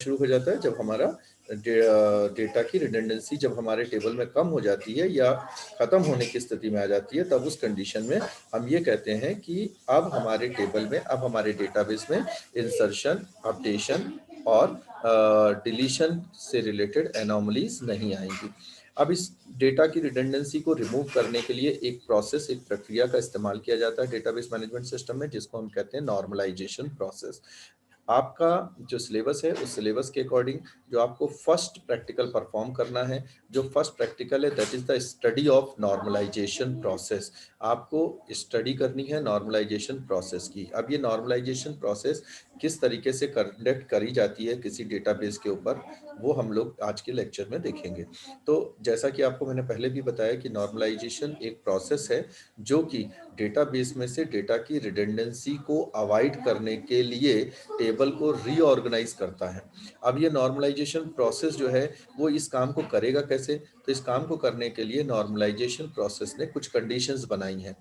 शुरू हो जाता है जब हमारा डेटा की रिडंडेंसी जब हमारे टेबल में कम हो जाती है या खत्म होने की स्थिति में आ जाती है, तब उस कंडीशन में हम ये कहते हैं कि अब हमारे टेबल में, अब हमारे डेटाबेस में इंसर्शन, अपडेशन और डिलीशन से रिलेटेड एनोमलीज नहीं आएंगी। अब इस डेटा की रिडंडेंसी को रिमूव करने के लिए एक प्रोसेस, एक प्रक्रिया का इस्तेमाल किया जाता है डेटाबेस मैनेजमेंट सिस्टम में, जिसको हम कहते हैं नॉर्मलाइजेशन प्रोसेस। आपका जो सिलेबस है, उस सिलेबस के अकॉर्डिंग जो आपको फर्स्ट प्रैक्टिकल परफॉर्म करना है, जो फर्स्ट प्रैक्टिकल है that is the study of normalization process. आपको स्टडी करनी है नॉर्मलाइजेशन प्रोसेस की। अब ये नॉर्मलाइजेशन प्रोसेस किस तरीके से कंडक्ट करी जाती है किसी डेटाबेस के ऊपर, वो हम लोग आज के लेक्चर में देखेंगे। तो जैसा कि आपको मैंने पहले भी बताया कि नॉर्मलाइजेशन एक प्रोसेस है जो कि डेटाबेस में से डेटा की रिडंडेंसी को अवॉइड करने के लिए टेबल को रीऑर्गेनाइज करता है। अब ये नॉर्मलाइजेशन प्रोसेस जो है वो इस काम को करेगा कैसे? तो इस काम को करने के लिए नॉर्मलाइजेशन प्रोसेस ने कुछ कंडीशंस बनाई हैं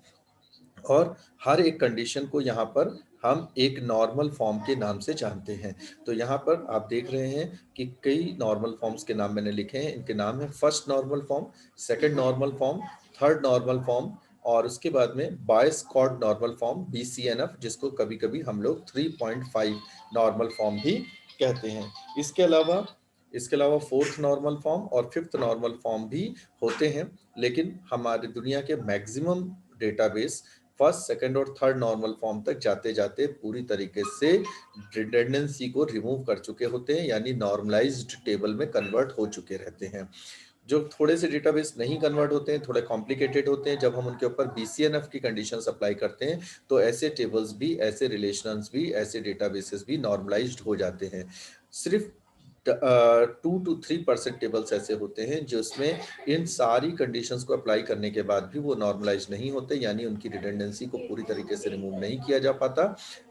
और हर एक कंडीशन को यहाँ पर हम एक नॉर्मल फॉर्म के नाम से जानते हैं। तो यहाँ पर आप देख रहे हैं कि कई नॉर्मल फॉर्म्स के नाम मैंने लिखे हैं। इनके नाम है first normal form, second normal form, third normal form और उसके बाद में बायस कॉर्ड नॉर्मल फॉर्म BCNF, जिसको कभी कभी हम लोग 3.5 नॉर्मल फॉर्म भी कहते हैं। इसके अलावा फोर्थ नॉर्मल फॉर्म और फिफ्थ नॉर्मल फॉर्म भी होते हैं, लेकिन हमारे दुनिया के मैक्सिमम डेटाबेस फर्स्ट, सेकंड और थर्ड नॉर्मल फॉर्म तक जाते जाते पूरी तरीके से रिडंडेंसी को रिमूव कर चुके होते हैं, यानी नॉर्मलाइज्ड टेबल में कन्वर्ट हो चुके रहते हैं। जो थोड़े से डेटाबेस नहीं कन्वर्ट होते हैं, थोड़े कॉम्प्लिकेटेड होते हैं, जब हम उनके ऊपर BCNF की कंडीशंस अप्लाई करते हैं तो ऐसे टेबल्स भी, ऐसे रिलेशंस भी, ऐसे डेटाबेसेस भी नॉर्मलाइज्ड हो जाते हैं। सिर्फ 2 to 3% टेबल्स ऐसे होते हैं जिसमें इन सारी कंडीशंस को अप्लाई करने के बाद भी वो नॉर्मलाइज नहीं होते, यानी उनकी रिडंडेंसी को पूरी तरीके से रिमूव नहीं किया जा पाता।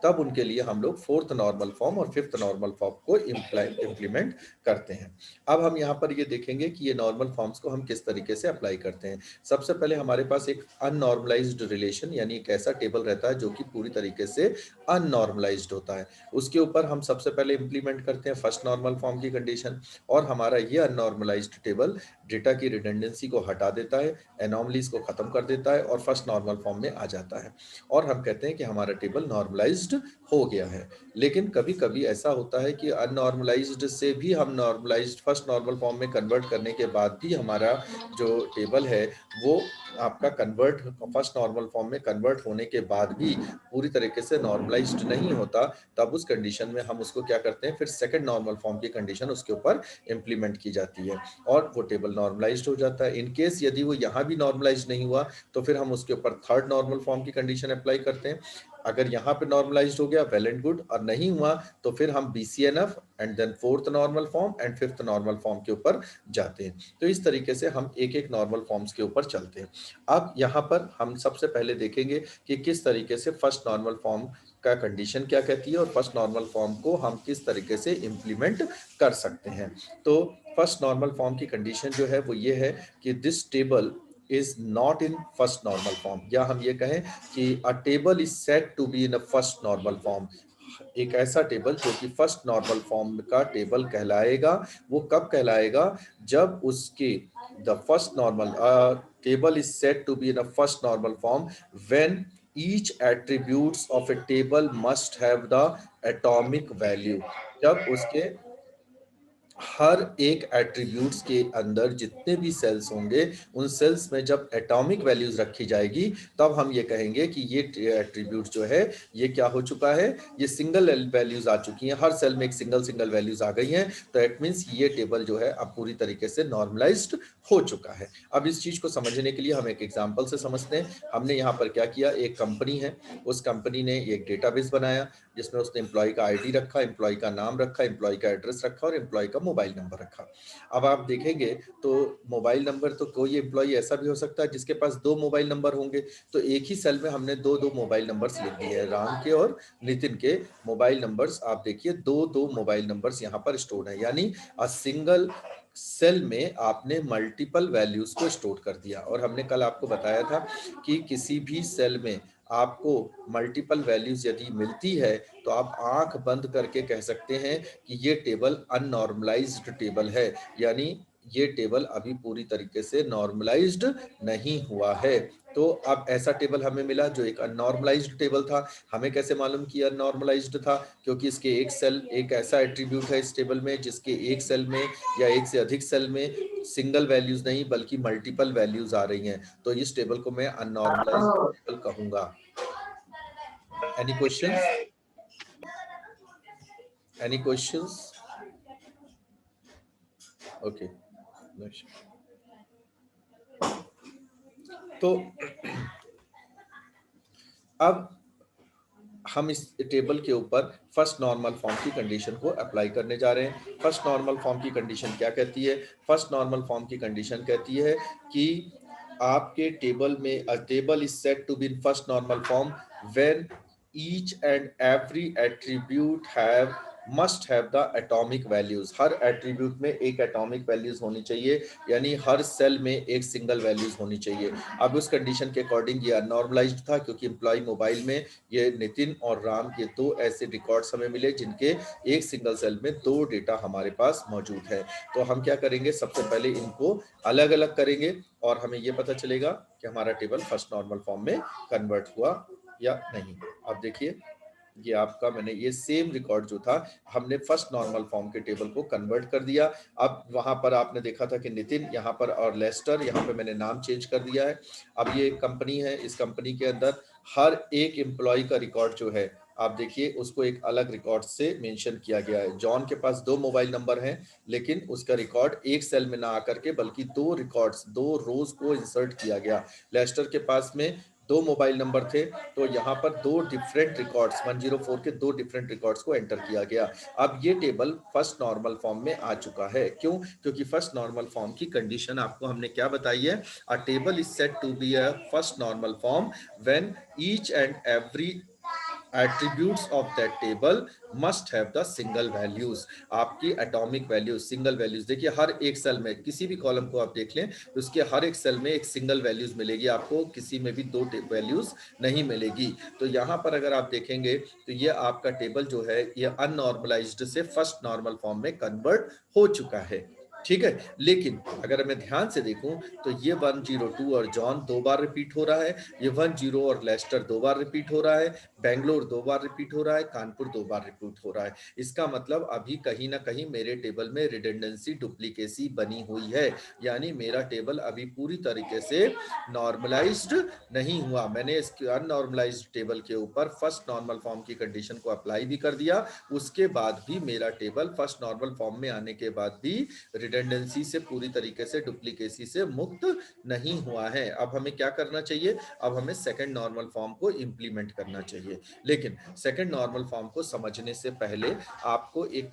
तब उनके लिए हम लोग फोर्थ नॉर्मल फॉर्म और फिफ्थ नॉर्मल फॉर्म को इम्प्लीमेंट करते हैं। अब हम यहाँ पर ये देखेंगे कि ये नॉर्मल फॉर्म्स को हम किस तरीके से अप्लाई करते हैं। सबसे पहले हमारे पास एक अननॉर्मलाइज्ड रिलेशन, यानी एक ऐसा टेबल रहता है जो कि पूरी तरीके से अननॉर्मलाइज्ड होता है। उसके ऊपर हम सबसे पहले इंप्लीमेंट करते हैं फर्स्ट नॉर्मल फॉर्म की कंडीशन, और हमारा ये अननॉर्मलाइज्ड टेबल डेटा की रिडंडेंसी को हटा देता है, एनॉमलीज को खत्म कर देता है और फर्स्ट नॉर्मल फॉर्म में आ जाता है, और हम कहते हैं कि हमारा टेबल नॉर्मलाइज्ड हो गया है। लेकिन कभी कभी ऐसा होता है कि अननॉर्मलाइज्ड से भी हम नॉर्मलाइज्ड फर्स्ट नॉर्मल फॉर्म में कन्वर्ट करने के बाद भी हमारा जो टेबल है वो आपका कन्वर्ट फर्स्ट नॉर्मल फॉर्म में कन्वर्ट होने के बाद भी पूरी तरीके से नॉर्मलाइज्ड नहीं होता। तब उस कंडीशन में हम उसको क्या करते हैं, फिर सेकंड नॉर्मल फॉर्म की कंडीशन उसके ऊपर इंप्लीमेंट की जाती है और वो टेबल नॉर्मलाइज्ड हो जाता है। इन केस यदि वो यहाँ भी नॉर्मलाइज्ड नहीं हुआ तो फिर हम उसके ऊपर थर्ड नॉर्मल फॉर्म की कंडीशन अप्लाई करते हैं। अगर यहाँ पे नॉर्मलाइज्ड हो गया, वेल एंड गुड, और नहीं हुआ तो फिर हम BCNF and then fourth normal form and fifth normal form के ऊपर जाते हैं। तो इस तरीके से हम एक एक नॉर्मल फॉर्म्स के ऊपर चलते हैं। अब यहाँ पर हम सबसे पहले देखेंगे कि किस तरीके से फर्स्ट नॉर्मल फॉर्म का कंडीशन क्या कहती है और फर्स्ट नॉर्मल फॉर्म को हम किस तरीके से इंप्लीमेंट कर सकते हैं। तो फर्स्ट नॉर्मल फॉर्म की कंडीशन जो है वो ये है कि this table is not in first normal form, या हम ये कहें कि a table is said to be in a first normal form. एक ऐसा टेबल जो कि फर्स्ट नॉर्मल फॉर्म का टेबल कहलाएगा, वो कब कहलाएगा, जब उसके the first normal table is said to be in a first normal form when each attributes of a table must have the atomic value। जब उसके हर एक एट्रीब्यूट्स के अंदर जितने भी सेल्स होंगे उन सेल्स में जब एटॉमिक वैल्यूज रखी जाएगी तब हम ये कहेंगे कि ये एट्रीब्यूट जो है ये क्या हो चुका है, ये सिंगल वैल्यूज आ चुकी हैं, हर सेल में एक सिंगल सिंगल वैल्यूज आ गई हैं। तो इट मींस ये टेबल जो है अब पूरी तरीके से नॉर्मलाइज्ड हो चुका है। अब इस चीज को समझने के लिए हम एक एग्जांपल से समझते हैं। हमने यहाँ पर क्या किया, एक कंपनी है, उस कंपनी ने एक डेटाबेस बनाया जिसमें उसने एम्प्लॉय का आईडी रखा, एम्प्लॉय का नाम रखा, एम्प्लॉय का एड्रेस रखा और एम्प्लॉय का मोबाइल नंबर रखा। अब आप देखेंगे तो मोबाइल नंबर, तो कोई एम्प्लॉय ऐसा भी हो सकता है जिसके पास दो मोबाइल नंबर होंगे, तो एक ही सेल में हमने दो दो मोबाइल नंबर्स लिख दिए हैं, राम के और नितिन के मोबाइल नंबर्स। आप देखिए दो दो मोबाइल नंबर्स यहाँ पर स्टोर है, यानी अ सिंगल सेल में आपने मल्टीपल वैल्यूज को स्टोर कर दिया। और हमने कल आपको बताया था कि किसी भी सेल में आपको मल्टीपल वैल्यूज यदि मिलती है तो आप आंख बंद करके कह सकते हैं कि ये टेबल अननॉर्मलाइज्ड टेबल है, यानी ये टेबल अभी पूरी तरीके से नॉर्मलाइज्ड नहीं हुआ है। तो अब ऐसा टेबल हमें मिला जो एक अननॉर्मलाइज्ड टेबल था। हमें कैसे मालूम कि अननॉर्मलाइज्ड था? क्योंकि इसके एक सेल, एक ऐसा एट्रीब्यूट है इस टेबल में जिसके एक सेल में या एक से अधिक सेल में सिंगल वैल्यूज नहीं बल्कि मल्टीपल वैल्यूज आ रही हैं, तो इस टेबल को मैं अननॉर्मलाइज्ड टेबल कहूंगा। Any questions? Any questions? Okay, तो अब हम इस टेबल के ऊपर फर्स्ट नॉर्मल फॉर्म की कंडीशन को अप्लाई करने जा रहे हैं। फर्स्ट नॉर्मल फॉर्म की कंडीशन क्या कहती है? फर्स्ट नॉर्मल फॉर्म की कंडीशन कहती है कि आपके टेबल में a table is said to be in first normal form when each and every attribute have must have the atomic values. Her attribute में एक एटॉमिक वैल्यूज होनी चाहिए, यानी हर सेल में एक सिंगल वैल्यूज होनी चाहिए। अब उस कंडीशन के अकॉर्डिंग ये अननॉर्मलाइज्ड था क्योंकि एम्प्लॉय मोबाइल में ये नितिन और राम के दो ऐसे रिकॉर्ड्स हमें मिले जिनके एक सिंगल सेल में दो डेटा हमारे पास मौजूद है। तो हम क्या करेंगे, सबसे पहले इनको अलग अलग करेंगे और हमें ये पता चलेगा कि हमारा टेबल फर्स्ट नॉर्मल फॉर्म में कन्वर्ट हुआ या नहीं। अब देखिए, ये आपका, मैंने ये सेम रिकॉर्ड जो था हमने फर्स्ट नॉर्मल फॉर्म के टेबल को कन्वर्ट कर दिया। अब वहां पर आपने देखा था कि नितिन यहाँ पर और लेस्टर, यहाँ पे मैंने नाम चेंज कर दिया है। अब ये एक कंपनी है, इस कंपनी के अंदर हर एक एम्प्लॉय का रिकॉर्ड जो है आप देखिए उसको एक अलग रिकॉर्ड से मेंशन किया गया है। जॉन के पास 2 मोबाइल नंबर हैं, लेकिन उसका रिकॉर्ड एक सेल में ना आकर के बल्कि 2 रिकॉर्ड्स, 2 रोज को इंसर्ट किया गया। लेस्टर के पास में 2 मोबाइल नंबर थे, तो यहाँ पर 2 डिफरेंट रिकॉर्ड्स, 104 के 2 डिफरेंट रिकॉर्ड्स को एंटर किया गया। अब ये टेबल फर्स्ट नॉर्मल फॉर्म में आ चुका है। क्यों? क्योंकि फर्स्ट नॉर्मल फॉर्म की कंडीशन आपको हमने क्या बताई है? A table is said to be a first normal form when each and every attributes of that table must have the single values। आपकी एटॉमिक वैल्यूज, सिंगल वैल्यूज, देखिए हर एक cell में किसी भी कॉलम को आप देख लें तो उसके हर एक सेल में एक सिंगल वैल्यूज मिलेगी, आपको किसी में भी दो वैल्यूज नहीं मिलेगी। तो यहाँ पर अगर आप देखेंगे तो ये आपका टेबल जो है ये अननॉर्मलाइज्ड से फर्स्ट नॉर्मल फॉर्म में कन्वर्ट हो चुका है। ठीक है, लेकिन अगर मैं ध्यान से देखूं तो ये 102 और जॉन 2 बार रिपीट हो रहा है, ये 10 और लेस्टर 2 बार रिपीट हो रहा है, बेंगलोर 2 बार रिपीट हो रहा है, कानपुर 2 बार रिपीट हो रहा है। इसका मतलब अभी कहीं ना कहीं मेरे टेबल में रिडंडेंसी, डुप्लीकेसी बनी हुई है, यानी मेरा टेबल अभी पूरी तरीके से नॉर्मलाइज्ड नहीं हुआ। मैंने इस अननॉर्मलाइज्ड टेबल के ऊपर फर्स्ट नॉर्मल फॉर्म की कंडीशन को अप्लाई भी कर दिया, उसके बाद भी मेरा टेबल फर्स्ट नॉर्मल फॉर्म में आने के बाद भी रिडंडेंसी से, पूरी तरीके से डुप्लीकेसी से मुक्त नहीं हुआ है। अब हमें क्या करना चाहिए? अब हमें सेकंड नॉर्मल फॉर्म को इंप्लीमेंट करना चाहिए। लेकिन सेकंड नॉर्मल फॉर्म को समझने से पहले आपको एक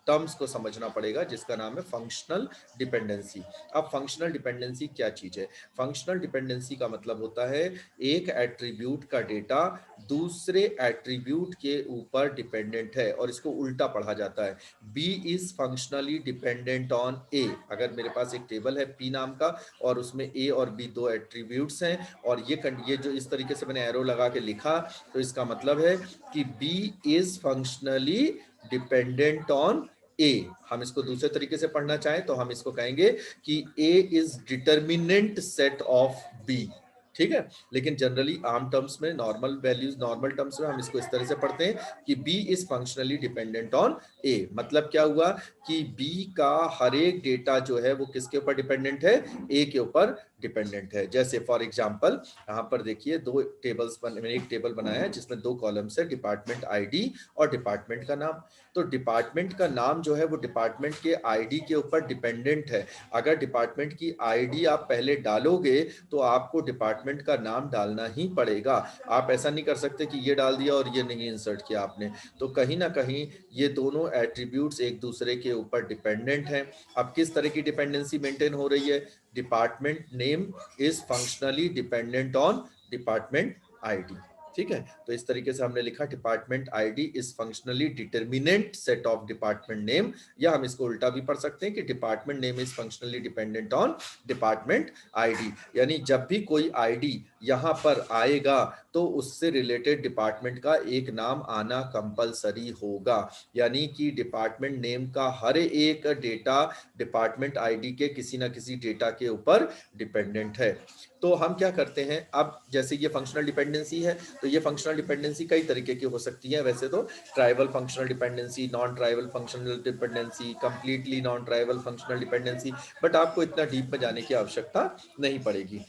टर्म्स को समझना पड़ेगा जिसका नाम है फंक्शनल डिपेंडेंसी। अब फंक्शनल डिपेंडेंसी क्या चीज है? फंक्शनल डिपेंडेंसी का मतलब होता है एक एट्रीब्यूट का डेटा दूसरे एट्रीब्यूट के ऊपर डिपेंडेंट है, और इसको उल्टा पढ़ा जाता है, b is functionally dependent on a. अगर मेरे पास एक टेबल है पी नाम का और उसमें ए और बी दो एट्रीब्यूट्स हैं, और ये जो इस तरीके से मैंने एरो लगा के लिखा, तो इसका मतलब है कि b is functionally dependent on a. हम इसको दूसरे तरीके से पढ़ना चाहें तो हम इसको कहेंगे कि a is determinant set of b. ठीक है, लेकिन जनरली आम टर्म्स में, नॉर्मल वैल्यूज, नॉर्मल टर्म्स में हम इसको इस तरह से पढ़ते हैं कि b is functionally dependent on a. मतलब क्या हुआ कि बी का हर एक डेटा जो है वो किसके ऊपर डिपेंडेंट है? ए के ऊपर डिपेंडेंट है। जैसे फॉर एग्जांपल यहाँ पर देखिए दो टेबल्स मैंने एक टेबल बनाया है जिसमें दो कॉलम्स है, डिपार्टमेंट आईडी और डिपार्टमेंट का नाम। तो डिपार्टमेंट का नाम जो है वो डिपार्टमेंट के आईडी के ऊपर डिपेंडेंट है। अगर डिपार्टमेंट की आईडी आप पहले डालोगे तो आपको डिपार्टमेंट का नाम डालना ही पड़ेगा। आप ऐसा नहीं कर सकते कि ये डाल दिया और ये नहीं इंसर्ट किया आपने। तो कहीं ना कहीं ये दोनों एट्रीब्यूट्स एक दूसरे के ऊपर डिपेंडेंट हैं। अब किस तरह की डिपेंडेंसी मेंटेन हो रही है? Department name is functionally dependent on department ID. ठीक है, तो इस तरीके से हमने लिखा department ID is functionally determinant set of department name, या हम इसको उल्टा भी पढ़ सकते हैं कि department name is functionally dependent on department ID. यानी जब भी कोई आईडी यहां पर आएगा तो उससे रिलेटेड डिपार्टमेंट का एक नाम आना कंपलसरी होगा, यानी कि डिपार्टमेंट नेम का हर एक डेटा डिपार्टमेंट आईडी के किसी ना किसी डेटा के ऊपर डिपेंडेंट है। तो हम क्या करते हैं, अब जैसे ये फंक्शनल डिपेंडेंसी है, तो ये फंक्शनल डिपेंडेंसी कई तरीके की हो सकती है वैसे तो, tribal functional dependency, non tribal functional dependency, completely non tribal functional dependency, but आपको इतना डीप में जाने की आवश्यकता नहीं पड़ेगी।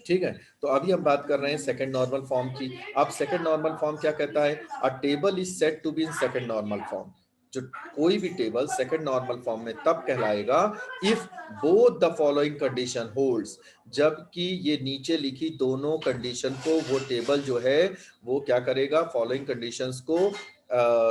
ठीक है, तो अभी हम बात कर रहे हैं सेकंड नॉर्मल फॉर्म की। अब सेकंड नॉर्मल फॉर्म क्या कहता है, a table is said to be in second normal form. जो कोई भी टेबल सेकंड नॉर्मल फॉर्म में तब कहलाएगा if both the following condition holds, जबकि ये नीचे लिखी दोनों कंडीशन को वो टेबल जो है वो क्या करेगा, फॉलोइंग कंडीशंस को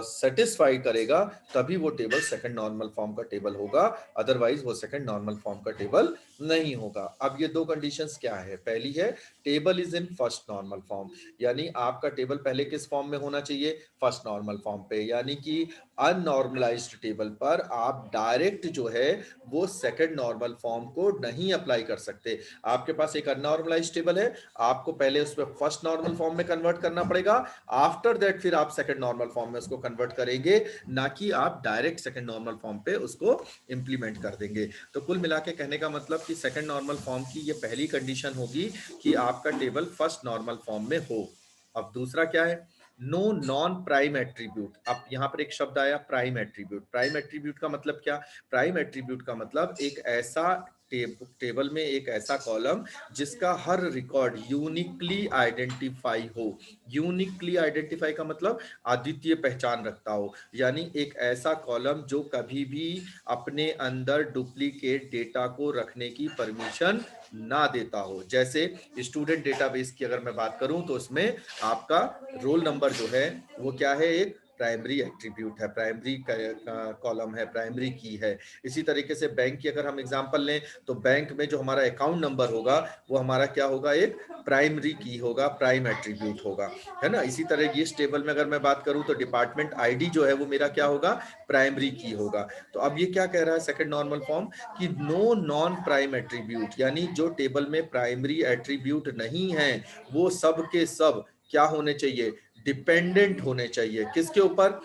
सेटिस्फाई करेगा, तभी वो टेबल सेकंड नॉर्मल फॉर्म का टेबल होगा, अदरवाइज वो सेकंड नॉर्मल फॉर्म का टेबल नहीं होगा। अब ये दो कंडीशंस क्या है, पहली है table is in first normal form, यानी आपका टेबल पहले किस फॉर्म में होना चाहिए, फर्स्ट नॉर्मल फॉर्म पे, यानी कि अननॉर्मलाइज्ड टेबल पर आप डायरेक्ट जो है वो सेकंड नॉर्मल फॉर्म को नहीं अप्लाई कर सकते। आपके पास एक अननॉर्मलाइज्ड टेबल है, आपको पहले उस पर फर्स्ट नॉर्मल फॉर्म में कन्वर्ट करना पड़ेगा, आफ्टर दैट फिर आप सेकंड नॉर्मल फॉर्म में उसको कन्वर्ट करेंगे, ना कि आप डायरेक्ट सेकंड नॉर्मल फॉर्म पे उसको इंप्लीमेंट कर देंगे। तो कुल मिला के कहने का मतलब कि सेकंड नॉर्मल फॉर्म की ये पहली कंडीशन होगी कि आपका टेबल फर्स्ट नॉर्मल फॉर्म में हो। अब दूसरा क्या है, नो नॉन प्राइम एट्रीब्यूट। अब यहां पर एक शब्द आया प्राइम एट्रीब्यूट। प्राइम एट्रीब्यूट का मतलब क्या, प्राइम एट्रीब्यूट का मतलब एक ऐसा टेबल में एक ऐसा कॉलम जिसका हर रिकॉर्ड यूनिकली आइडेंटिफाई हो। यूनिकली आइडेंटिफाई का मतलब अद्वितीय पहचान रखता हो, यानी एक ऐसा कॉलम जो कभी भी अपने अंदर डुप्लीकेट डेटा को रखने की परमिशन ना देता हो। जैसे स्टूडेंट डेटाबेस की अगर मैं बात करूं तो उसमें आपका रोल नंबर जो है वो क्या है, एक प्राइमरी एट्रीब्यूट है, प्राइमरी कॉलम है, प्राइमरी की है। इसी तरीके से बैंक की अगर हम एग्जांपल लें तो बैंक में जो हमारा अकाउंट नंबर होगा वो हमारा क्या होगा, एक प्राइमरी की होगा, प्राइम एट्रीब्यूट होगा, है ना। इसी तरह इस टेबल में अगर मैं बात करूं तो डिपार्टमेंट आईडी जो है वो मेरा क्या होगा, प्राइमरी की होगा। तो अब ये क्या कह रहा है सेकंड नॉर्मल फॉर्म, कि नो नॉन प्राइम एट्रीब्यूट, यानी जो टेबल में प्राइमरी एट्रीब्यूट नहीं है वो सब के सब क्या होने चाहिए, डिपेंडेंट होने चाहिए, किसके ऊपर,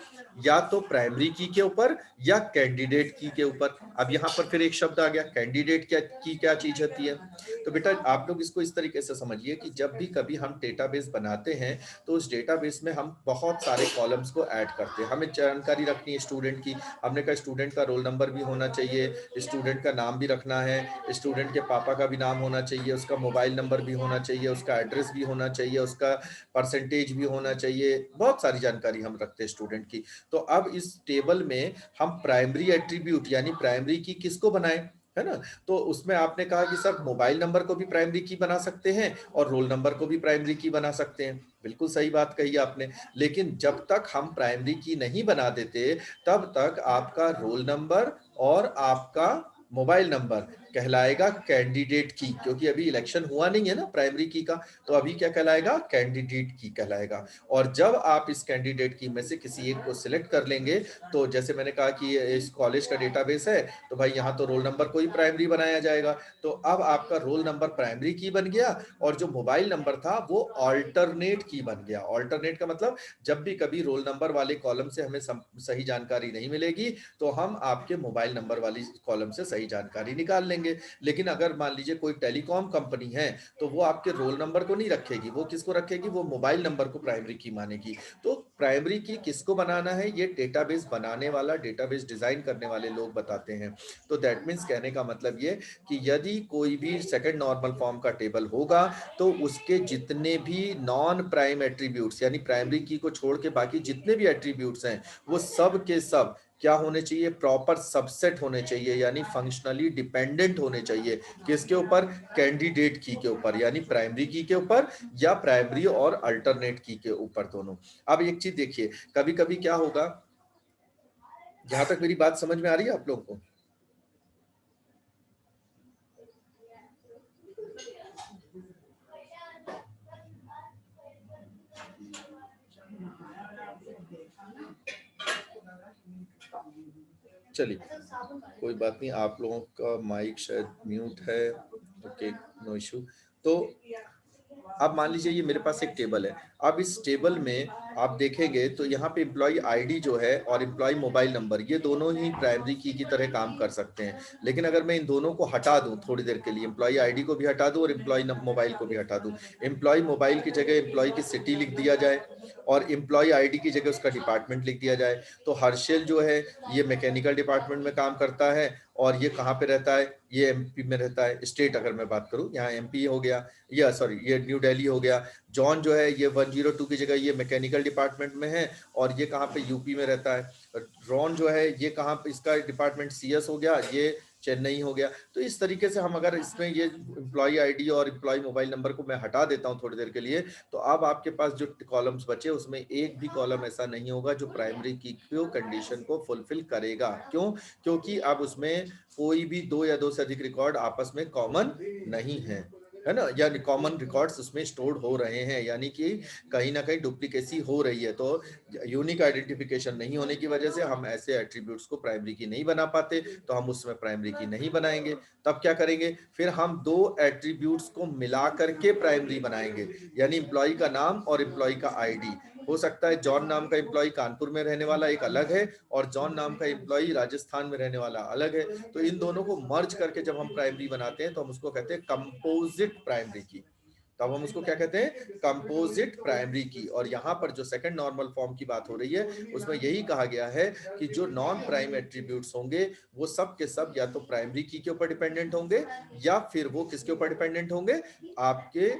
या तो प्राइमरी की के ऊपर या कैंडिडेट की के ऊपर। अब यहां पर फिर एक शब्द आ गया, कैंडिडेट क्या की, क्या चीज होती है। तो बेटा आप लोग इसको इस तरीके से समझिए कि जब भी कभी हम डेटाबेस बनाते हैं तो उस डेटाबेस में हम बहुत सारे कॉलम्स को ऐड करते हैं, हमें जानकारी रखनी है स्टूडेंट की। हमने कहा स्टूडेंट का रोल नंबर भी होना चाहिए, स्टूडेंट का नाम भी रखना है, स्टूडेंट के पापा का भी नाम होना चाहिए, उसका मोबाइल नंबर भी होना चाहिए, उसका एड्रेस भी होना चाहिए, उसका परसेंटेज भी होना चाहिए, बहुत सारी जानकारी हम रखते हैं स्टूडेंट की। तो अब इस टेबल में हम प्राइमरी एट्रीब्यूट यानी प्राइमरी की किसको बनाएं, है ना। तो उसमें आपने कहा कि सर मोबाइल नंबर को भी प्राइमरी की बना सकते हैं और रोल नंबर को भी प्राइमरी की बना सकते हैं, बिल्कुल सही बात कही आपने। लेकिन जब तक हम प्राइमरी की नहीं बना देते तब तक आपका रोल नंबर और आपका मोबाइल नंबर कहलाएगा कैंडिडेट की, क्योंकि अभी इलेक्शन हुआ नहीं है ना प्राइमरी की का, तो अभी क्या कहलाएगा, कैंडिडेट की कहलाएगा। और जब आप इस कैंडिडेट की में से किसी एक को सिलेक्ट कर लेंगे, तो जैसे मैंने कहा कि इस कॉलेज का डेटाबेस है तो भाई यहाँ तो रोल नंबर को ही प्राइमरी बनाया जाएगा, तो अब आपका रोल नंबर प्राइमरी की बन गया और जो मोबाइल नंबर था वो ऑल्टरनेट की बन गया। ऑल्टरनेट का मतलब जब भी कभी रोल नंबर वाले कॉलम से हमें सही जानकारी नहीं मिलेगी तो हम आपके मोबाइल नंबर वाली कॉलम से सही जानकारी निकाल लेंगे। लेकिन अगर मान लीजिए कोई टेलीकॉम कंपनी है तो वो आपके रोल नंबर को नहीं रखेगी, वो किसको रखेगी, वो मोबाइल नंबर को प्राइमरी की मानेगी। तो प्राइमरी की किसको बनाना है, ये डेटाबेस बनाने वाला, डेटाबेस डिजाइन करने वाले लोग बताते हैं। तो दैट मीन्स कहने का मतलब ये कि यदि कोई भी सेकंड नॉर्मल फॉर्म का टेबल होगा तो उसके जितने भी नॉन प्राइम एट्रीब्यूट्स यानी प्राइमरी की को छोड़ के बाकी जितने भी एट्रीब्यूट्स हैं वो सब के सब क्या होने चाहिए, प्रॉपर सबसेट होने चाहिए, यानी फंक्शनली डिपेंडेंट होने चाहिए, किसके ऊपर, कैंडिडेट की के ऊपर, यानी प्राइमरी की के ऊपर या प्राइमरी और अल्टरनेट की के ऊपर, दोनों। अब एक चीज देखिए, कभी कभी क्या होगा, जहां तक मेरी बात समझ में आ रही है आप लोगों को, चलिए, कोई बात नहीं, आप लोगों का माइक शायद म्यूट है। Okay, no issue. तो अब मान लीजिए ये मेरे पास एक टेबल है। अब इस टेबल में आप देखेंगे तो यहाँ पे एम्प्लॉय आईडी जो है और एम्प्लॉय मोबाइल नंबर, ये दोनों ही प्राइमरी की तरह काम कर सकते हैं। लेकिन अगर मैं इन दोनों को हटा दूं थोड़ी देर के लिए, एम्प्लॉय आईडी को भी हटा दूं और एम्प्लॉय मोबाइल को भी हटा दूं, एम्प्लॉय मोबाइल की जगह एम्प्लॉय की सिटी लिख दिया जाए और एम्प्लॉय आईडी की जगह उसका डिपार्टमेंट लिख दिया जाए, तो हर्षल जो है ये मैकेनिकल डिपार्टमेंट में काम करता है और ये कहाँ पे रहता है, ये एमपी में रहता है। स्टेट अगर मैं बात करूं, यहाँ एमपी हो गया, या सॉरी ये न्यू दिल्ली हो गया। जॉन जो है ये 102 की जगह ये मैकेनिकल डिपार्टमेंट में है और ये कहाँ पे, यूपी में रहता है। रॉन जो है ये कहाँ पे, इसका डिपार्टमेंट सीएस हो गया, ये चेन्नई हो गया। तो इस तरीके से हम अगर इसमें ये एम्प्लॉय आईडी और एम्प्लॉय मोबाइल नंबर को मैं हटा देता हूं थोड़ी देर के लिए, तो अब आपके पास जो कॉलम्स बचे उसमें एक भी कॉलम ऐसा नहीं होगा जो प्राइमरी की कंडीशन को फुलफिल करेगा। क्यों? क्योंकि अब उसमें कोई भी दो या दो से अधिक रिकॉर्ड आपस में कॉमन नहीं है ना, या कॉमन रिकॉर्ड्स उसमें स्टोर्ड हो रहे हैं, यानी कि कहीं ना कहीं डुप्लीकेसी हो रही है। तो यूनिक आइडेंटिफिकेशन नहीं होने की वजह से हम ऐसे एट्रीब्यूट्स को प्राइमरी की नहीं बना पाते, तो हम उसमें प्राइमरी की नहीं बनाएंगे। तब क्या करेंगे, फिर हम दो एट्रीब्यूट्स को मिला करके प्राइमरी बनाएंगे, यानी एम्प्लॉय का नाम और एम्प्लॉय का आईडी। हो सकता है जॉन नाम का एम्प्लॉय कानपुर में रहने वाला एक अलग है और जॉन नाम का एम्प्लॉय राजस्थान में रहने वाला अलग है। तो इन दोनों को मर्ज करके जब हम प्राइमरी बनाते हैं तो हम उसको कहते हैं कंपोजिट प्राइमरी की। तब हम उसको क्या कहते हैं, कंपोजिट प्राइमरी की। और यहाँ पर जो सेकंड नॉर्मल फॉर्म की बात हो रही है उसमें यही कहा गया है कि जो नॉन प्राइम एट्रीब्यूट्स होंगे वो सब के सब या तो प्राइमरी की के ऊपर डिपेंडेंट होंगे या फिर वो किसके ऊपर डिपेंडेंट होंगे, आपके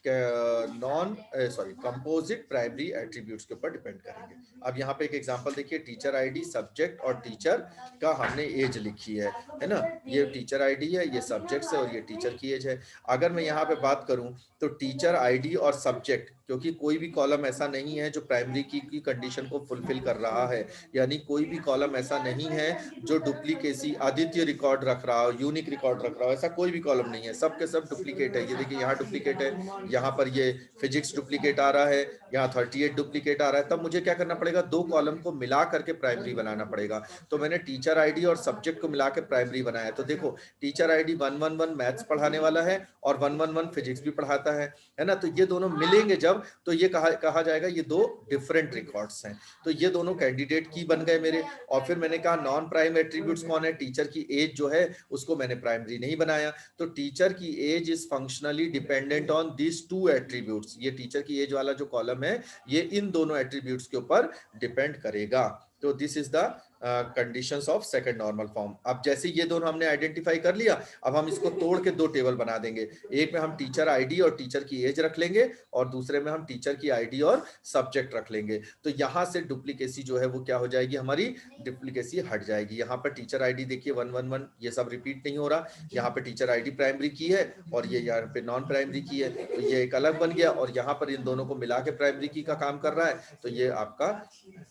non sorry composite primary attributes के ऊपर डिपेंड करेंगे। अब यहाँ पे एक एग्जांपल देखिए, टीचर आईडी, सब्जेक्ट और टीचर का हमने एज लिखी है ना। ये टीचर आईडी है, ये सब्जेक्ट्स है और ये टीचर की एज है। अगर मैं यहाँ पे बात करूं तो टीचर आईडी और सब्जेक्ट, क्योंकि कोई भी कॉलम ऐसा नहीं है जो प्राइमरी की कंडीशन को फुलफिल कर रहा है, यानी कोई भी कॉलम ऐसा नहीं है जो डुप्लीकेसी आदित्य रिकॉर्ड रख रहा हो, यूनिक रिकॉर्ड रख रहा हो, ऐसा कोई भी कॉलम नहीं है, सब के सब डुप्लीकेट है। ये देखिए यहाँ डुप्लीकेट है, यहाँ पर ये फिजिक्स डुप्लीकेट आ रहा है, यहाँ 38 डुप्लीकेट आ रहा है। तब मुझे क्या करना पड़ेगा, दो कॉलम को मिला करके प्राइमरी बनाना पड़ेगा। तो मैंने टीचर आईडी और सब्जेक्ट को मिला के प्राइमरी बनाया। तो देखो टीचर आईडी 111 मैथ्स पढ़ाने वाला है और 111 फिजिक्स भी पढ़ाता है ना। तो ये दोनों मिलेंगे जब, तो ये कहा जाएगा ये दो डिफरेंट रिकॉर्ड्स हैं। तो ये दोनों कैंडिडेट की बन गए मेरे। और फिर मैंने कहा नॉन प्राइम एट्रीब्यूट्स कौन है, टीचर की एज जो है उसको मैंने प्राइमरी नहीं बनाया। तो टीचर की age is functionally dependent on this two attributes. ये टीचर की एज वाला जो कॉलम है ये इन दोनों एट्रीब्यूट्स के ऊपर डिपेंड करेगा। तो this is the conditions of second normal form. अब जैसे ये दोनों हमने आइडेंटिफाई कर लिया, अब हम इसको तोड़ के दो टेबल बना देंगे। एक में हम टीचर आईडी और टीचर की एज रख लेंगे और दूसरे में हम टीचर की आईडी और सब्जेक्ट रख लेंगे। तो यहां से डुप्लीकेसी जो है वो क्या हो जाएगी, हमारी डुप्लीकेसी हट जाएगी। यहाँ पर टीचर आईडी देखिए 111, ये सब रिपीट नहीं हो रहा। यहाँ पे टीचर आईडी प्राइमरी की है और ये यहाँ पे नॉन प्राइमरी की है, तो ये एक अलग बन गया। और यहाँ पर इन दोनों को मिला के प्राइमरी की का काम कर रहा है। तो ये आपका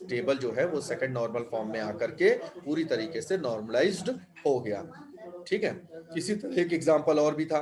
टेबल जो है वो सेकंड नॉर्मल फॉर्म में आकर के पूरी तरीके से नॉर्मलाइज्ड हो गया। ठीक है, इसी तरह एक एग्जांपल और भी था,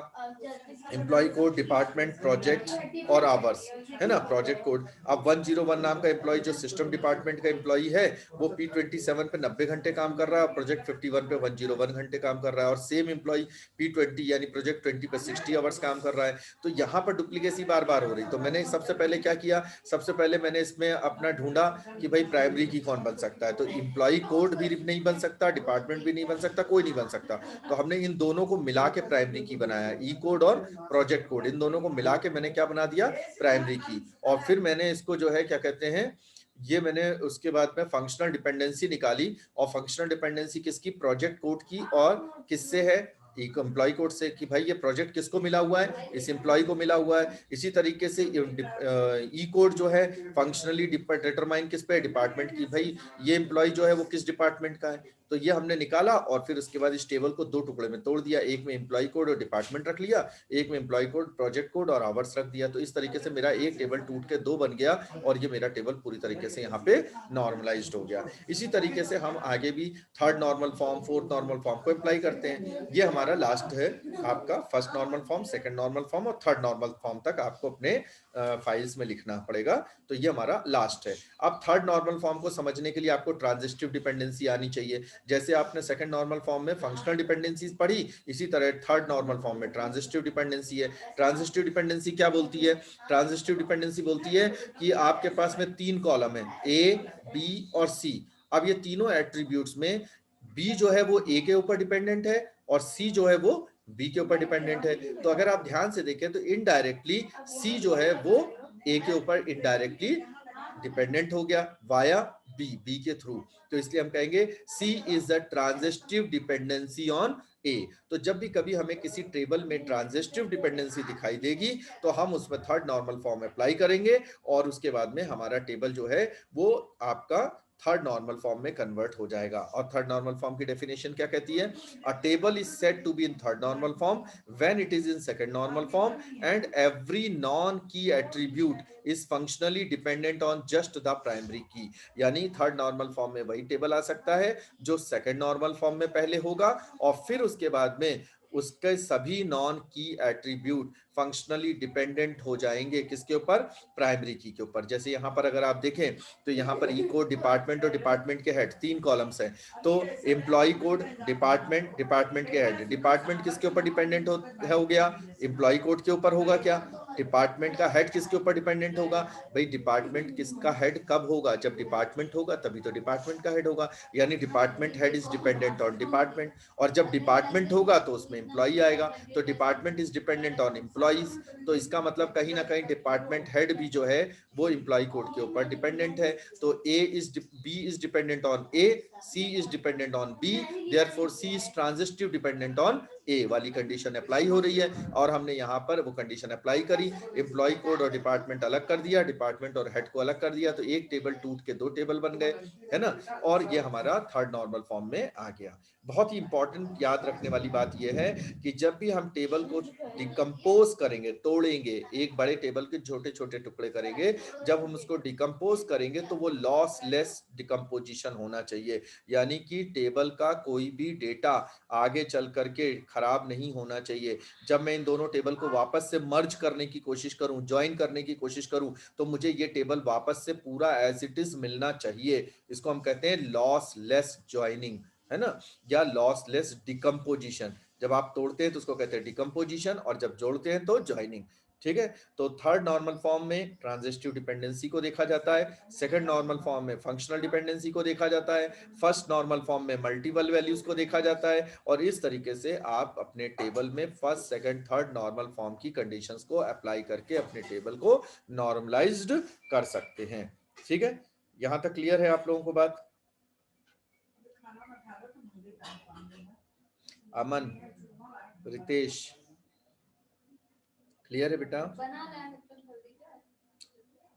एम्प्लॉय कोड, डिपार्टमेंट, प्रोजेक्ट और आवर्स, है ना, प्रोजेक्ट कोड। अब 101 नाम का एम्प्लॉय जो सिस्टम डिपार्टमेंट का एम्प्लॉय है वो P27 पे 90 घंटे काम कर रहा है, प्रोजेक्ट 51 पे 101 घंटे काम कर रहा है। और सेम एम्प्लॉय P20 यानी प्रोजेक्ट 20 पे 60 आवर्स काम कर रहा है। तो यहाँ पर डुप्लीकेसी बार बार हो रही। तो मैंने सबसे पहले क्या किया, सबसे पहले मैंने इसमें अपना ढूंढा कि भाई प्राइमरी की कौन बन सकता है। तो एम्प्लॉय कोड भी नहीं बन सकता, डिपार्टमेंट भी नहीं बन सकता, कोई नहीं बन सकता। तो हमने इन दोनों को मिला के प्राइमरी की बनाया, ई कोड और प्रोजेक्ट कोड, इन दोनों को मिला के मैंने क्या बना दिया, प्राइमरी की। और फिर मैंने इसको जो है क्या कहते हैं, ये मैंने उसके बाद में फंक्शनल डिपेंडेंसी निकाली। और फंक्शनल डिपेंडेंसी किसकी, प्रोजेक्ट कोड की और किससे है, एक एम्प्लॉय कोड से, कि भाई ये प्रोजेक्ट किसको मिला हुआ है, इस एम्प्लॉय को मिला हुआ है। इसी तरीके से ई कोड जो है फंक्शनली डिटरमाइन किस पे, डिपार्टमेंट की, भाई ये एम्प्लॉय जो है वो किस डिपार्टमेंट का है। तो ये हमने निकाला और फिर उसके बाद इस टेबल को दो टुकड़े में तोड़ दिया, एक में एम्प्लॉय कोड और डिपार्टमेंट रख लिया, एक में एम्प्लॉय कोड, प्रोजेक्ट कोड और आवर्स रख दिया। तो इस तरीके से मेरा एक टेबल टूट के दो बन गया और ये मेरा टेबल पूरी तरीके से यहाँ पे नॉर्मलाइज्ड हो गया। इसी तरीके से हम आगे भी third normal form, fourth normal form को अप्लाई करते हैं। ये हमारा हमारा लास्ट है आपका first normal form, second normal form और थर्ड नॉर्मल फॉर्म तक आपको अपने फाइल्स में लिखना पड़ेगा। तो ये हमारा लास्ट है। अब थर्ड नॉर्मल फॉर्म को समझने के लिए आपको ट्रांजिस्टिव डिपेंडेंसी आनी चाहिए। जैसे आपने सेकंड नॉर्मल फॉर्म में फंक्शनल डिपेंडेंसीज पढ़ी, इसी तरह थर्ड नॉर्मल फॉर्म में ट्रांजिस्टिव डिपेंडेंसी है। ट्रांजिस्टिव डिपेंडेंसी क्या बोलती है? ट्रांजिस्टिव डिपेंडेंसी बोलती है कि आपके पास में 3 कॉलम है, ए, बी और सी। अब ये तीनों एट्रीब्यूट्स में बी जो है वो ए के ऊपर डिपेंडेंट है और सी जो है वो बी के ऊपर डिपेंडेंट है। तो अगर आप ध्यान से देखें तो इनडायरेक्टली सी जो है वो ए के ऊपर इनडायरेक्टली डिपेंडेंट हो गया वाया बी के थ्रू। तो इसलिए हम कहेंगे c is the transitive dependency on a. तो जब भी कभी हमें किसी टेबल में ट्रांजिस्टिव डिपेंडेंसी दिखाई देगी तो हम उसमें थर्ड नॉर्मल फॉर्म अप्लाई करेंगे और उसके बाद में हमारा टेबल जो है वो आपका थर्ड नॉर्मल फॉर्म में कन्वर्ट हो जाएगा। और थर्ड नॉर्मल फॉर्म की डेफिनेशन क्या कहती है? A table is said to be in third normal form when it is in second normal form and every non key attribute is functionally dependent on just the primary key. यानी third normal form में वही table आ सकता है जो second normal form में पहले होगा और फिर उसके बाद में उसके सभी non key attribute functionally dependent हो जाएंगे किसके ऊपर? प्राइमरी की के ऊपर। जैसे यहां पर अगर आप देखें तो यहां पर ई कोड, डिपार्टमेंट और डिपार्टमेंट के हेड, 3 कॉलम्स हैं। तो एम्प्लॉय कोड, डिपार्टमेंट, डिपार्टमेंट के हेड। डिपार्टमेंट किसके ऊपर डिपेंडेंट हो गया? एम्प्लॉय कोड के ऊपर होगा क्या? डिपार्टमेंट का हेड किसके ऊपर डिपेंडेंट होगा? भाई डिपार्टमेंट किसका हेड कब होगा? जब डिपार्टमेंट होगा तभी तो डिपार्टमेंट का हेड होगा। यानी department head is dependent on department. और जब डिपार्टमेंट होगा तो उसमें एम्प्लॉय आएगा, तो department is dependent on employees. तो इसका मतलब कहीं ना कहीं डिपार्टमेंट हेड भी जो है वो एम्प्लॉय कोड के ऊपर डिपेंडेंट है। तो b is dependent on a, c is dependent on b, therefore c is transitive dependent on a वाली कंडीशन अप्लाई हो रही है। और हमने यहाँ पर वो कंडीशन अप्लाई करी, एम्प्लॉय कोड और डिपार्टमेंट अलग कर दिया, डिपार्टमेंट और हेड को अलग कर दिया, तो एक टेबल टूट के 2 टेबल बन गए, है ना। और ये हमारा थर्ड नॉर्मल फॉर्म में आ गया। बहुत ही इंपॉर्टेंट याद रखने वाली बात यह है कि जब भी हम टेबल को डिकम्पोज करेंगे, तोड़ेंगे, एक बड़े टेबल के छोटे छोटे टुकड़े करेंगे, जब हम उसको डिकम्पोज करेंगे तो वो लॉसलेस डिकम्पोजिशन होना चाहिए। यानी कि टेबल का कोई भी डेटा आगे चल करके खराब नहीं होना चाहिए। जब मैं इन दोनों टेबल को वापस से मर्ज करने की कोशिश करूं, ज्वाइन करने की कोशिश करूं, तो मुझे ये टेबल वापस से पूरा एज इट इज मिलना चाहिए। इसको हम कहते हैं लॉसलेस ज्वाइनिंग, है ना, या लॉसलेस डिकम्पोजिशन। जब आप तोड़ते हैं तो उसको कहते हैं डिकम्पोजिशन और जब जोड़ते हैं तो ज्वाइनिंग। ठीक है। तो थर्ड नॉर्मल फॉर्म में ट्रांजिस्टिव डिपेंडेंसी को देखा जाता है, सेकंड नॉर्मल फॉर्म में फंक्शनल डिपेंडेंसी को देखा जाता है, फर्स्ट नॉर्मल फॉर्म में मल्टीपल वैल्यूज को देखा जाता है। और इस तरीके से आप अपने टेबल में first, second, third normal form की कंडीशंस को अप्लाई करके अपने टेबल को नॉर्मलाइज्ड कर सकते हैं। ठीक है, यहां तक क्लियर है आप लोगों को बात? अमन, रितेश, क्लियर है बेटा?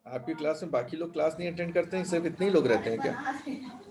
आपकी क्लास में बाकी लोग क्लास नहीं अटेंड करते हैं, सिर्फ इतने ही लोग रहते हैं क्या?